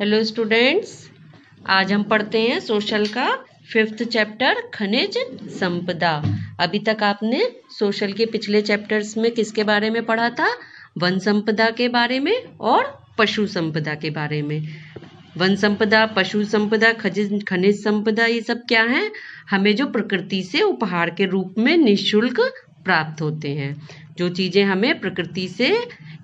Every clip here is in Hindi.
हेलो स्टूडेंट्स, आज हम पढ़ते हैं सोशल का 5th चैप्टर खनिज संपदा। अभी तक आपने सोशल के पिछले चैप्टर्स में किसके बारे में पढ़ा था? वन संपदा के बारे में और पशु संपदा के बारे में। वन संपदा, पशु संपदा, खनिज संपदा, ये सब क्या है? हमें जो प्रकृति से उपहार के रूप में निःशुल्क प्राप्त होते हैं। जो चीजें हमें प्रकृति से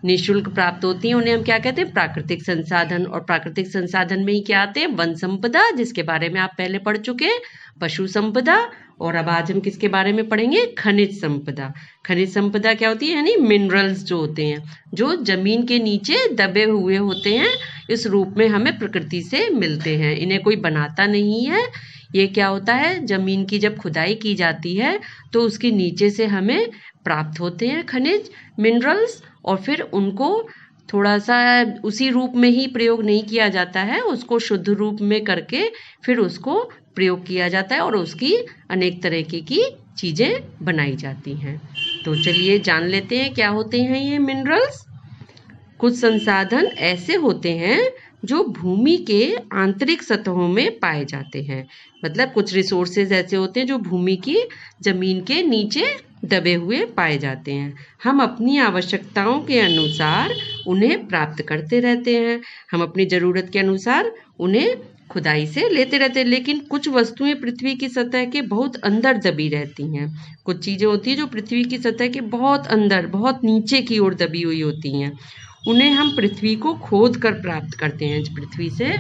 निःशुल्क प्राप्त होती हैं उन्हें हम क्या कहते हैं? प्राकृतिक संसाधन। और प्राकृतिक संसाधन में ही क्या आते हैं? वन संपदा, जिसके बारे में आप पहले पढ़ चुके हैं, पशु संपदा, और अब आज हम किसके बारे में पढ़ेंगे? खनिज संपदा। खनिज संपदा क्या होती है? यानी मिनरल्स जो होते हैं, जो जमीन के नीचे दबे हुए होते हैं, इस रूप में हमें प्रकृति से मिलते हैं। इन्हें कोई बनाता नहीं है। ये क्या होता है? जमीन की जब खुदाई की जाती है तो उसके नीचे से हमें प्राप्त होते हैं खनिज, मिनरल्स, और फिर उनको थोड़ा सा उसी रूप में ही प्रयोग नहीं किया जाता है, उसको शुद्ध रूप में करके फिर उसको प्रयोग किया जाता है और उसकी अनेक तरह की चीज़ें बनाई जाती हैं। तो चलिए जान लेते हैं क्या होते हैं ये मिनरल्स। कुछ संसाधन ऐसे होते हैं जो भूमि के आंतरिक सतहों में पाए जाते हैं। मतलब कुछ रिसोर्सेज ऐसे होते हैं जो भूमि की जमीन के नीचे दबे हुए पाए जाते हैं। हम अपनी आवश्यकताओं के अनुसार उन्हें प्राप्त करते रहते हैं। हम अपनी ज़रूरत के अनुसार उन्हें खुदाई से लेते रहते हैं। लेकिन कुछ वस्तुएं पृथ्वी की सतह के बहुत अंदर दबी रहती हैं। कुछ चीज़ें होती हैं जो पृथ्वी की सतह के बहुत अंदर, बहुत नीचे की ओर दबी हुई होती हैं। उन्हें हम पृथ्वी को खोद कर प्राप्त करते हैं। पृथ्वी से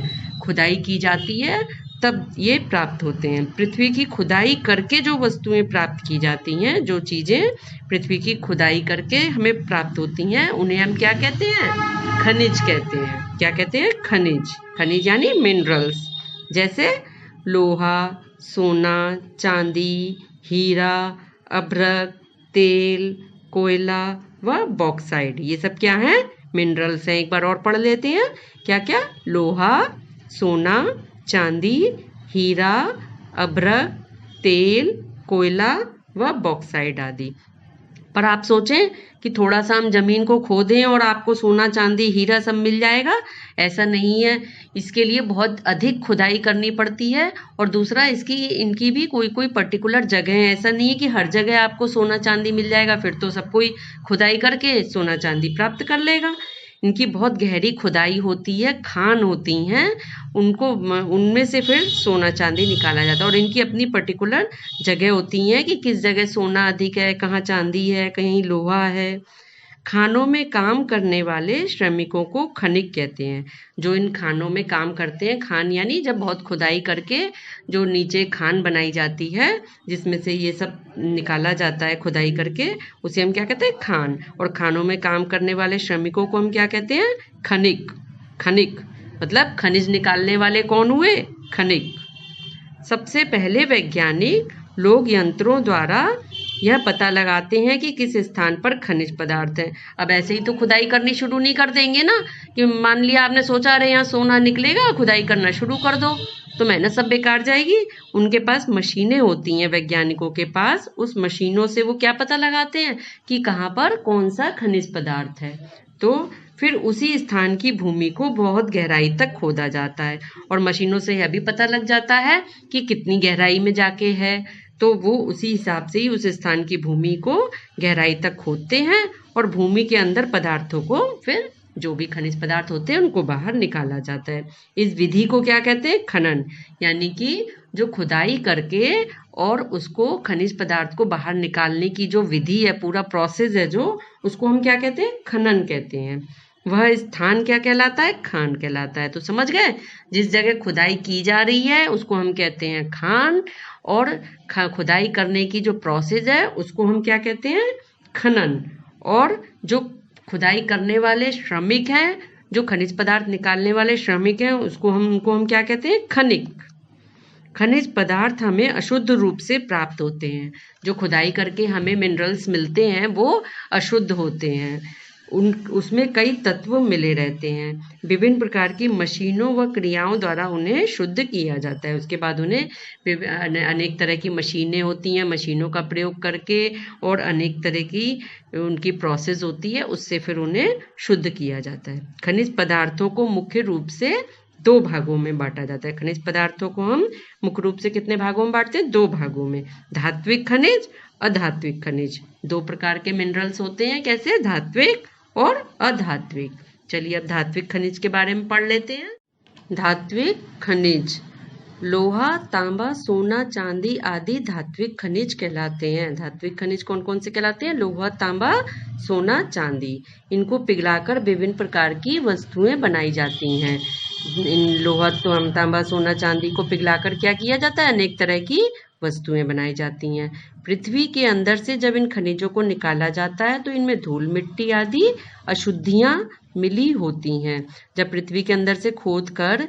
खुदाई की जाती है तब ये प्राप्त होते हैं। पृथ्वी की खुदाई करके जो वस्तुएं प्राप्त की जाती हैं, जो चीज़ें पृथ्वी की खुदाई करके हमें प्राप्त होती हैं, उन्हें हम क्या कहते हैं? खनिज कहते हैं। क्या कहते हैं? खनिज। खनिज यानी मिनरल्स। जैसे लोहा, सोना, चांदी, हीरा, अभ्रक, तेल, कोयला व बॉक्साइड, ये सब क्या है? मिनरल्स हैं। एक बार और पढ़ लेते हैं। क्या क्या? लोहा, सोना, चांदी, हीरा, अभ्रक, तेल, कोयला व बॉक्साइड आदि। पर आप सोचें कि थोड़ा सा हम जमीन को खोदें और आपको सोना, चांदी, हीरा सब मिल जाएगा? ऐसा नहीं है। इसके लिए बहुत अधिक खुदाई करनी पड़ती है। और दूसरा, इनकी भी कोई कोई पर्टिकुलर जगह है। ऐसा नहीं है कि हर जगह आपको सोना चांदी मिल जाएगा, फिर तो सब कोई खुदाई करके सोना चांदी प्राप्त कर लेगा। इनकी बहुत गहरी खुदाई होती है, खान होती हैं, उनमें से फिर सोना चांदी निकाला जाता है। और इनकी अपनी पर्टिकुलर जगह होती हैं कि किस जगह सोना अधिक है, कहाँ चांदी है, कहीं लोहा है। खानों में काम करने वाले श्रमिकों को खनिक कहते हैं। जो इन खानों में काम करते हैं, खान यानी जब बहुत खुदाई करके जो नीचे खान बनाई जाती है, जिसमें से ये सब निकाला जाता है खुदाई करके, उसे हम क्या कहते हैं? खान। और खानों में काम करने वाले श्रमिकों को हम क्या कहते हैं? खनिक। खनिक मतलब खनिज निकालने वाले कौन हुए? खनिक। सबसे पहले वैज्ञानिक लोग यंत्रों द्वारा यह पता लगाते हैं कि किस स्थान पर खनिज पदार्थ है। अब ऐसे ही तो खुदाई करनी शुरू नहीं कर देंगे ना, कि मान लिया आपने सोचा रहे यहाँ सोना निकलेगा, खुदाई करना शुरू कर दो, तो मेहनत सब बेकार जाएगी। उनके पास मशीनें होती हैं, वैज्ञानिकों के पास। उस मशीनों से वो क्या पता लगाते हैं कि कहाँ पर कौन सा खनिज पदार्थ है। तो फिर उसी स्थान की भूमि को बहुत गहराई तक खोदा जाता है। और मशीनों से यह भी पता लग जाता है कि कितनी गहराई में जाके है। तो वो उसी हिसाब से ही उस स्थान की भूमि को गहराई तक खोदते हैं और भूमि के अंदर पदार्थों को, फिर जो भी खनिज पदार्थ होते हैं, उनको बाहर निकाला जाता है। इस विधि को क्या कहते हैं? खनन। यानी कि जो खुदाई करके और उसको खनिज पदार्थ को बाहर निकालने की जो विधि है, पूरा प्रोसेस है जो, उसको हम क्या कहते हैं? खनन कहते हैं। वह स्थान क्या कहलाता है? खान कहलाता है। तो समझ गए? जिस जगह खुदाई की जा रही है उसको हम कहते हैं खान, और खुदाई करने की जो प्रोसेस है उसको हम क्या कहते हैं? खनन। और जो खुदाई करने वाले श्रमिक हैं, जो खनिज पदार्थ निकालने वाले श्रमिक हैं, उनको हम क्या कहते हैं? खनिक। खनिज पदार्थ हमें अशुद्ध रूप से प्राप्त होते हैं। जो खुदाई करके हमें मिनरल्स मिलते हैं वो अशुद्ध होते हैं। उसमें कई तत्व मिले रहते हैं। विभिन्न प्रकार की मशीनों व क्रियाओं द्वारा उन्हें शुद्ध किया जाता है। उसके बाद उन्हें अनेक तरह की मशीनें होती हैं, मशीनों का प्रयोग करके और अनेक तरह की उनकी प्रोसेस होती है, उससे फिर उन्हें शुद्ध किया जाता है। खनिज पदार्थों को मुख्य रूप से दो भागों में बांटा जाता है। खनिज पदार्थों को हम मुख्य रूप से कितने भागों में बांटते हैं? दो भागों में। धात्विक खनिज, अधात्विक खनिज। दो प्रकार के मिनरल्स होते हैं, कैसे? धात्विक और अधात्विक। चलिए अब धात्विक खनिज के बारे में पढ़ लेते हैं। धात्विक खनिज लोहा, तांबा, सोना, चांदी आदि धात्विक खनिज कहलाते हैं। धात्विक खनिज कौन कौन से कहलाते हैं? लोहा, तांबा, सोना, चांदी। इनको पिघलाकर विभिन्न प्रकार की वस्तुएं बनाई जाती हैं। इन लोहा, तांबा, सोना, चांदी को पिघलाकर क्या किया जाता है? अनेक तरह की वस्तुएं बनाई जाती हैं। पृथ्वी के अंदर से जब इन खनिजों को निकाला जाता है तो इनमें धूल, मिट्टी आदि अशुद्धियां मिली होती हैं। जब पृथ्वी के अंदर से खोद कर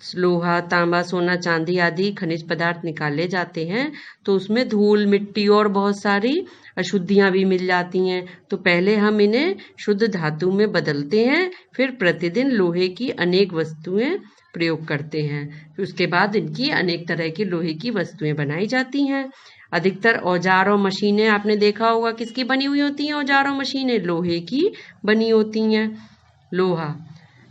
लोहा, तांबा, सोना, चांदी आदि खनिज पदार्थ निकाले जाते हैं तो उसमें धूल, मिट्टी और बहुत सारी अशुद्धियां भी मिल जाती हैं। तो पहले हम इन्हें शुद्ध धातु में बदलते हैं, फिर प्रतिदिन लोहे की अनेक वस्तुएं प्रयोग करते हैं। फिर उसके बाद इनकी अनेक तरह की लोहे की वस्तुएं बनाई जाती हैं। अधिकतर औजार और मशीनें आपने देखा होगा किसकी बनी हुई होती हैं? औजार और मशीनें लोहे की बनी होती हैं।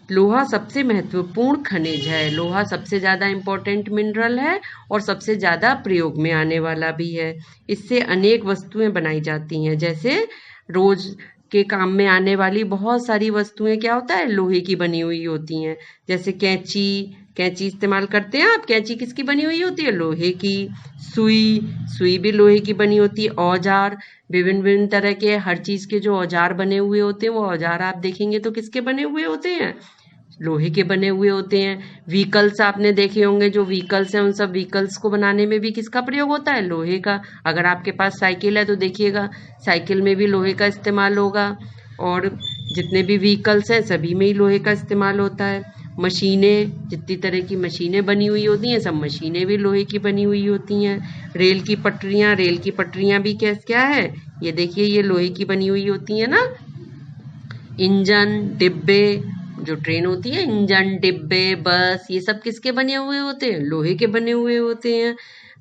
लोहा सबसे महत्वपूर्ण खनिज है। लोहा सबसे ज़्यादा इम्पोर्टेंट मिनरल है और सबसे ज़्यादा प्रयोग में आने वाला भी है। इससे अनेक वस्तुएं बनाई जाती हैं, जैसे रोज के काम में आने वाली बहुत सारी वस्तुएं क्या होता है? लोहे की बनी हुई होती हैं। जैसे कैंची इस्तेमाल करते हैं आप। कैंची किसकी बनी हुई होती है? लोहे की। सुई भी लोहे की बनी होती है। औजार, विभिन्न विभिन्न तरह के हर चीज के जो औजार बने हुए होते हैं वो औजार आप देखेंगे तो किसके बने हुए होते हैं? लोहे के बने हुए होते हैं। व्हीकल्स आपने देखे होंगे, जो व्हीकल्स हैं उन सब व्हीकल्स को बनाने में भी किसका प्रयोग होता है? लोहे का। अगर आपके पास साइकिल है तो देखिएगा साइकिल में भी लोहे का इस्तेमाल होगा और जितने भी व्हीकल्स हैं सभी में ही लोहे का इस्तेमाल होता है। मशीनें, जितनी तरह की मशीनें बनी हुई होती हैं सब मशीनें भी लोहे की बनी हुई होती हैं। रेल की पटरियां भी क्या है? ये देखिए ये लोहे की बनी हुई होती है ना। इंजन, डिब्बे, जो ट्रेन होती है, इंजन, डिब्बे, बस, ये सब किसके बने हुए होते हैं? लोहे के बने हुए होते हैं।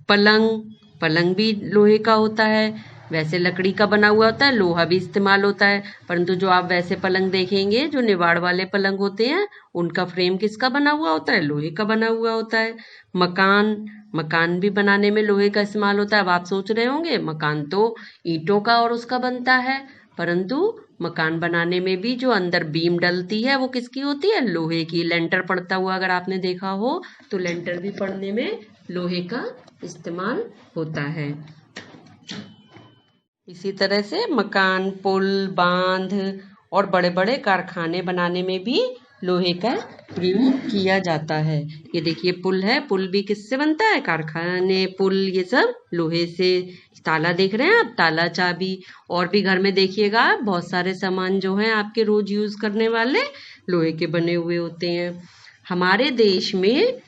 पलंग भी लोहे का होता है। वैसे लकड़ी का बना हुआ होता है, लोहा भी इस्तेमाल होता है, परंतु जो आप वैसे पलंग देखेंगे जो निवाड़ वाले पलंग होते हैं उनका फ्रेम किसका बना हुआ होता है? लोहे का बना हुआ होता है। मकान भी बनाने में लोहे का इस्तेमाल होता है। अब आप सोच रहे होंगे मकान तो ईंटों का और उसका बनता है, परंतु मकान बनाने में भी जो अंदर बीम डलती है वो किसकी होती है? लोहे की। लेंटर पड़ता हुआ अगर आपने देखा हो तो लेंटर भी पड़ने में लोहे का इस्तेमाल होता है। इसी तरह से मकान, पुल, बांध और बड़े बड़े कारखाने बनाने में भी लोहे का प्रयोग किया जाता है। ये देखिए पुल है, पुल भी किससे बनता है? कारखाने, पुल, ये सब लोहे से। ताला देख रहे हैं आप, ताला, चाबी, और भी घर में देखिएगा बहुत सारे सामान जो हैं आपके रोज यूज करने वाले लोहे के बने हुए होते हैं। हमारे देश में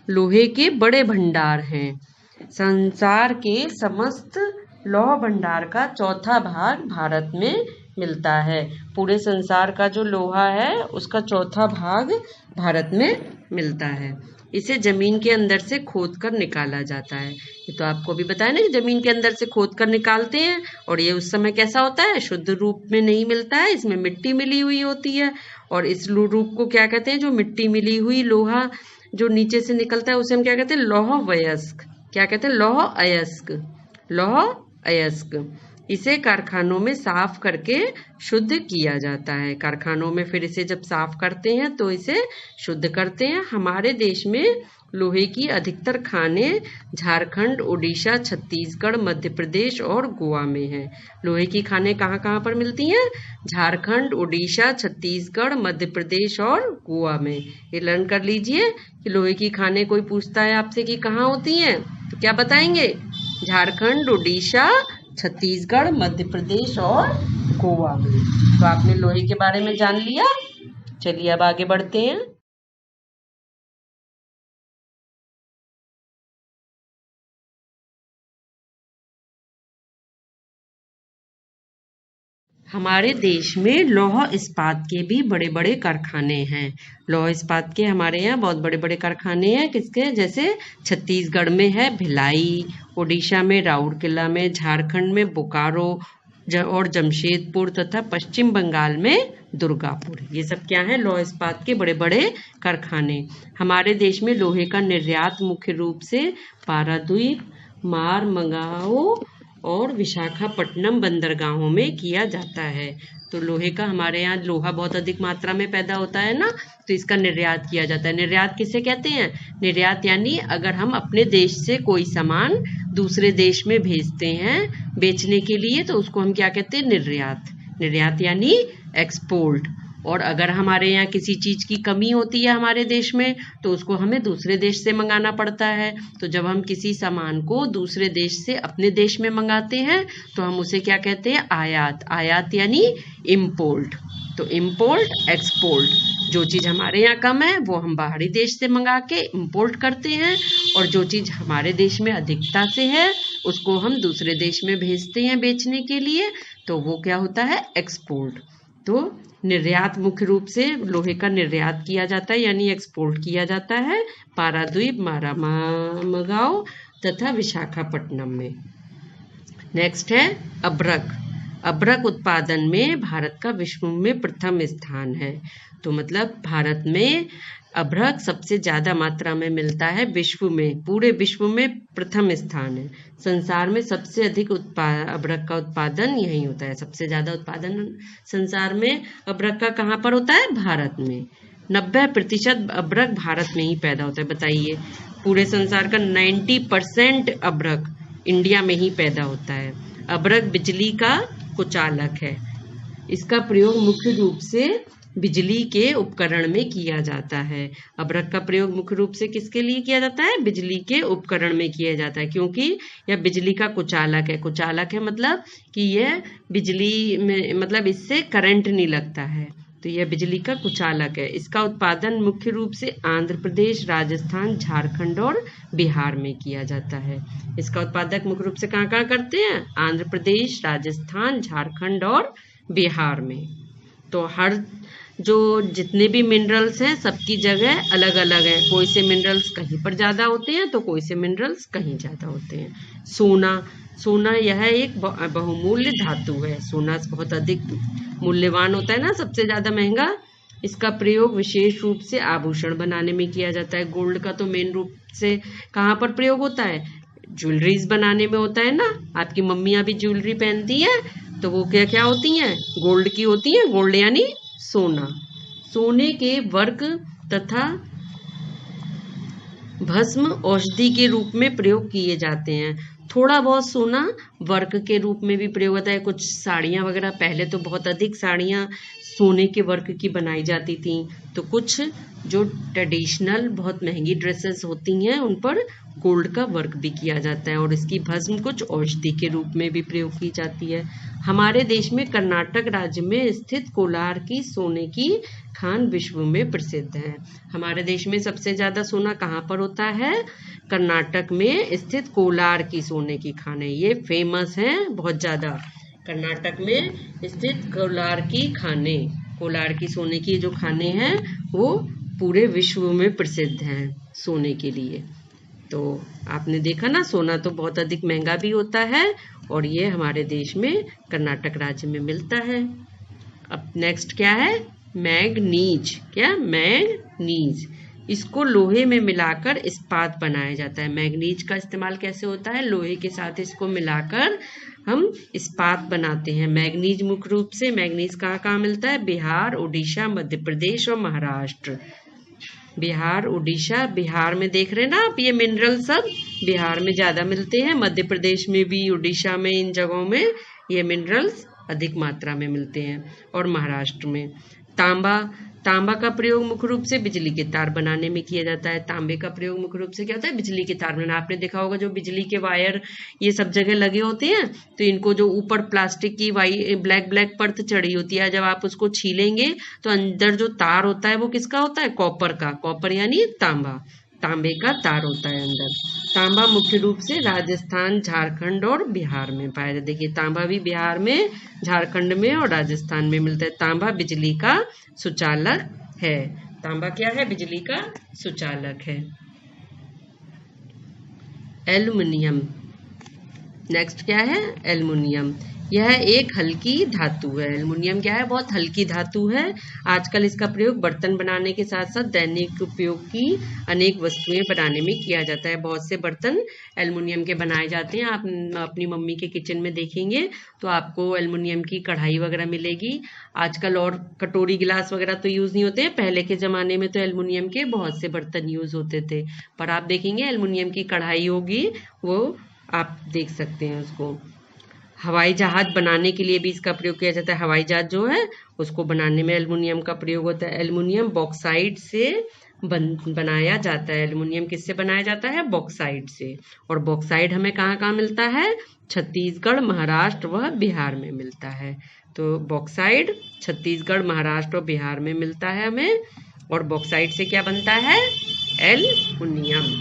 लोहे के बड़े भंडार हैं। संसार के समस्त लौह भंडार का चौथा भाग भारत में मिलता है। पूरे संसार का जो लोहा है उसका चौथा भाग भारत में मिलता है। इसे जमीन के अंदर से खोद कर निकाला जाता है। ये तो आपको भी बताया ना कि जमीन के अंदर से खोद कर निकालते हैं, और ये उस समय कैसा होता है? शुद्ध रूप में नहीं मिलता है, इसमें मिट्टी मिली हुई होती है। और इस रूप को क्या कहते हैं? जो मिट्टी मिली हुई लोहा जो नीचे से निकलता है उसे हम क्या कहते हैं? लौह वयस्क। क्या कहते हैं? लौह अयस्क। लौह अयस्क। इसे कारखानों में साफ करके शुद्ध किया जाता है। कारखानों में फिर इसे जब साफ करते हैं तो इसे शुद्ध करते हैं। हमारे देश में लोहे की अधिकतर खानें झारखंड, उड़ीसा, छत्तीसगढ़, मध्य प्रदेश और गोवा में हैं। लोहे की खानें कहाँ कहाँ पर मिलती हैं? झारखंड, उड़ीसा, छत्तीसगढ़, मध्य प्रदेश और गोवा में। ये लर्न कर लीजिए कि लोहे की खानें कोई पूछता है आपसे कि कहाँ होती हैं तो क्या बताएंगे? झारखंड, उड़ीसा, छत्तीसगढ़, मध्य प्रदेश और गोवा में। तो आपने लोहे के बारे में जान लिया। चलिए अब आगे बढ़ते हैं। हमारे देश में लौह इस्पात के भी बड़े बड़े कारखाने हैं। लौह इस्पात के हमारे यहाँ बहुत बड़े बड़े कारखाने हैं। किसके? जैसे छत्तीसगढ़ में है भिलाई, उड़ीसा में राउरकेला में, झारखंड में बोकारो और जमशेदपुर तथा पश्चिम बंगाल में दुर्गापुर। ये सब क्या है? लौह इस्पात के बड़े बड़े कारखाने। हमारे देश में लोहे का निर्यात मुख्य रूप से पारादीप, मारमगाओ और विशाखापट्टनम बंदरगाहों में किया जाता है। तो लोहे का, हमारे यहाँ लोहा बहुत अधिक मात्रा में पैदा होता है ना, तो इसका निर्यात किया जाता है। निर्यात किसे कहते हैं? निर्यात यानी अगर हम अपने देश से कोई सामान दूसरे देश में भेजते हैं बेचने के लिए, तो उसको हम क्या कहते हैं? निर्यात। निर्यात यानी एक्सपोर्ट। और अगर हमारे यहाँ किसी चीज़ की कमी होती है हमारे देश में, तो उसको हमें दूसरे देश से मंगाना पड़ता है। तो जब हम किसी सामान को दूसरे देश से अपने देश में मंगाते हैं तो हम उसे क्या कहते हैं? आयात। आयात यानी इम्पोर्ट। तो इम्पोर्ट, एक्सपोर्ट। जो चीज़ हमारे यहाँ कम है वो हम बाहरी देश से मंगा के इम्पोर्ट करते हैं, और जो चीज़ हमारे देश में अधिकता से है उसको हम दूसरे देश में भेजते हैं बेचने के लिए, तो वो क्या होता है? एक्सपोर्ट। तो निर्यात मुख्य रूप से लोहे का निर्यात किया जाता है यानी एक्सपोर्ट किया जाता है पारादीप, मारामगाओ तथा विशाखापट्टनम में। नेक्स्ट है अभ्रक। अभ्रक उत्पादन में भारत का विश्व में प्रथम स्थान है। तो मतलब भारत में अभ्रक सबसे ज़्यादा मात्रा में मिलता है विश्व में, पूरे विश्व में प्रथम स्थान है। संसार में सबसे अधिक अभ्रक का उत्पादन यहीं होता है। सबसे ज़्यादा उत्पादन संसार में अभ्रक का कहाँ पर होता है? भारत में। 90% अभ्रक भारत में ही पैदा होता है। बताइए, पूरे संसार का 90% अभ्रक इंडिया में ही पैदा होता है। अभ्रक बिजली का कुचालक है। इसका प्रयोग मुख्य रूप से बिजली के उपकरण में किया जाता है। अभ्रक का प्रयोग मुख्य रूप से किसके लिए किया जाता है? बिजली के उपकरण में किया जाता है, क्योंकि यह बिजली का कुचालक है। कुचालक है मतलब कि यह बिजली में, मतलब इससे करंट नहीं लगता है, तो यह बिजली का कुचालक है। इसका उत्पादन मुख्य रूप से आंध्र प्रदेश, राजस्थान, झारखंड और बिहार में किया जाता है। इसका उत्पादक मुख्य रूप से कहाँ कहाँ करते हैं? आंध्र प्रदेश, राजस्थान, झारखंड और बिहार में। तो हर जो जितने भी मिनरल्स हैं सबकी जगह अलग अलग है। कोई से मिनरल्स कहीं पर ज़्यादा होते हैं तो कोई से मिनरल्स कहीं ज़्यादा होते हैं। सोना। सोना यह एक बहुमूल्य धातु है। सोना बहुत अधिक मूल्यवान होता है ना, सबसे ज़्यादा महंगा। इसका प्रयोग विशेष रूप से आभूषण बनाने में किया जाता है। गोल्ड का तो मेन रूप से कहाँ पर प्रयोग होता है? ज्वेलरीज बनाने में होता है ना। आपकी मम्मियाँ भी ज्वेलरी पहनती हैं तो वो क्या क्या होती हैं? गोल्ड की होती हैं। गोल्ड यानी सोना। सोने के वर्क तथा भस्म औषधि के रूप में प्रयोग किए जाते हैं। थोड़ा बहुत सोना वर्क के रूप में भी प्रयोग होता है। कुछ साड़ियाँ वगैरह, पहले तो बहुत अधिक साड़ियाँ सोने के वर्क की बनाई जाती थी, तो कुछ जो ट्रेडिशनल बहुत महंगी ड्रेसेस होती हैं उन पर गोल्ड का वर्क भी किया जाता है, और इसकी भस्म कुछ औषधि के रूप में भी प्रयोग की जाती है। हमारे देश में कर्नाटक राज्य में स्थित कोलार की सोने की खान विश्व में प्रसिद्ध है। हमारे देश में सबसे ज़्यादा सोना कहाँ पर होता है? कर्नाटक में स्थित कोलार की सोने की खान है। ये फेमस है बहुत ज़्यादा। कर्नाटक में स्थित कोलार की खानें, कोलार की सोने की जो खानें हैं वो पूरे विश्व में प्रसिद्ध हैं सोने के लिए। तो आपने देखा ना, सोना तो बहुत अधिक महंगा भी होता है, और ये हमारे देश में कर्नाटक राज्य में मिलता है। अब नेक्स्ट क्या है? मैग्नीज। क्या? मैग्नीज। इसको लोहे में मिलाकर इस्पात बनाया जाता है। मैग्नीज का इस्तेमाल कैसे होता है? लोहे के साथ इसको मिलाकर हम इस्पात बनाते हैं। मैग्नीज मुख्य रूप से, मैग्नीज कहाँ कहाँ मिलता है? बिहार, उड़ीसा, मध्य प्रदेश और महाराष्ट्र। बिहार, उड़ीसा, बिहार में देख रहे हैं ना आप, ये मिनरल सब बिहार में ज़्यादा मिलते हैं। मध्य प्रदेश में भी, उड़ीसा में, इन जगहों में ये मिनरल्स अधिक मात्रा में मिलते हैं। और महाराष्ट्र में तांबा। तांबा का प्रयोग मुख्य रूप से बिजली के तार बनाने में किया जाता है। तांबे का प्रयोग मुख्य रूप से क्या होता है? बिजली के तार बनाना। आपने देखा होगा जो बिजली के वायर ये सब जगह लगे होते हैं, तो इनको जो ऊपर प्लास्टिक की ब्लैक ब्लैक परत चढ़ी होती है, जब आप उसको छीलेंगे तो अंदर जो तार होता है वो किसका होता है? कॉपर का। कॉपर यानी तांबा। तांबे का तार होता है अंदर। तांबा मुख्य रूप से राजस्थान, झारखंड और बिहार में पाया जाता है। देखिए, तांबा भी बिहार में, झारखंड में और राजस्थान में मिलता है। तांबा बिजली का सुचालक है। तांबा क्या है? बिजली का सुचालक है। एल्युमिनियम। नेक्स्ट क्या है? एल्युमिनियम। यह एक हल्की धातु है। एल्युमिनियम क्या है? बहुत हल्की धातु है। आजकल इसका प्रयोग बर्तन बनाने के साथ साथ दैनिक उपयोग की अनेक वस्तुएं बनाने में किया जाता है। बहुत से बर्तन एल्युमिनियम के बनाए जाते हैं। आप अपनी मम्मी के किचन में देखेंगे तो आपको एल्युमिनियम की कढ़ाई वगैरह मिलेगी। आजकल और कटोरी गिलास वगैरह तो यूज नहीं होते हैं। पहले के जमाने में तो एल्युमिनियम के बहुत से बर्तन यूज होते थे, पर आप देखेंगे एल्युमिनियम की कढ़ाई होगी, वो आप देख सकते हैं उसको। हवाई जहाज बनाने के लिए भी इसका प्रयोग किया जाता है। हवाई जहाज जो है उसको बनाने में एल्युमिनियम का प्रयोग होता है। एल्युमिनियम बॉक्साइट से बनाया जाता है। एल्युमिनियम किससे बनाया जाता है? बॉक्साइट से। और बॉक्साइट हमें कहाँ कहाँ मिलता है? छत्तीसगढ़, महाराष्ट्र व बिहार में मिलता है। तो बॉक्साइट छत्तीसगढ़, महाराष्ट्र और बिहार में मिलता है हमें। और बॉक्साइट से क्या बनता है? एल्युमिनियम।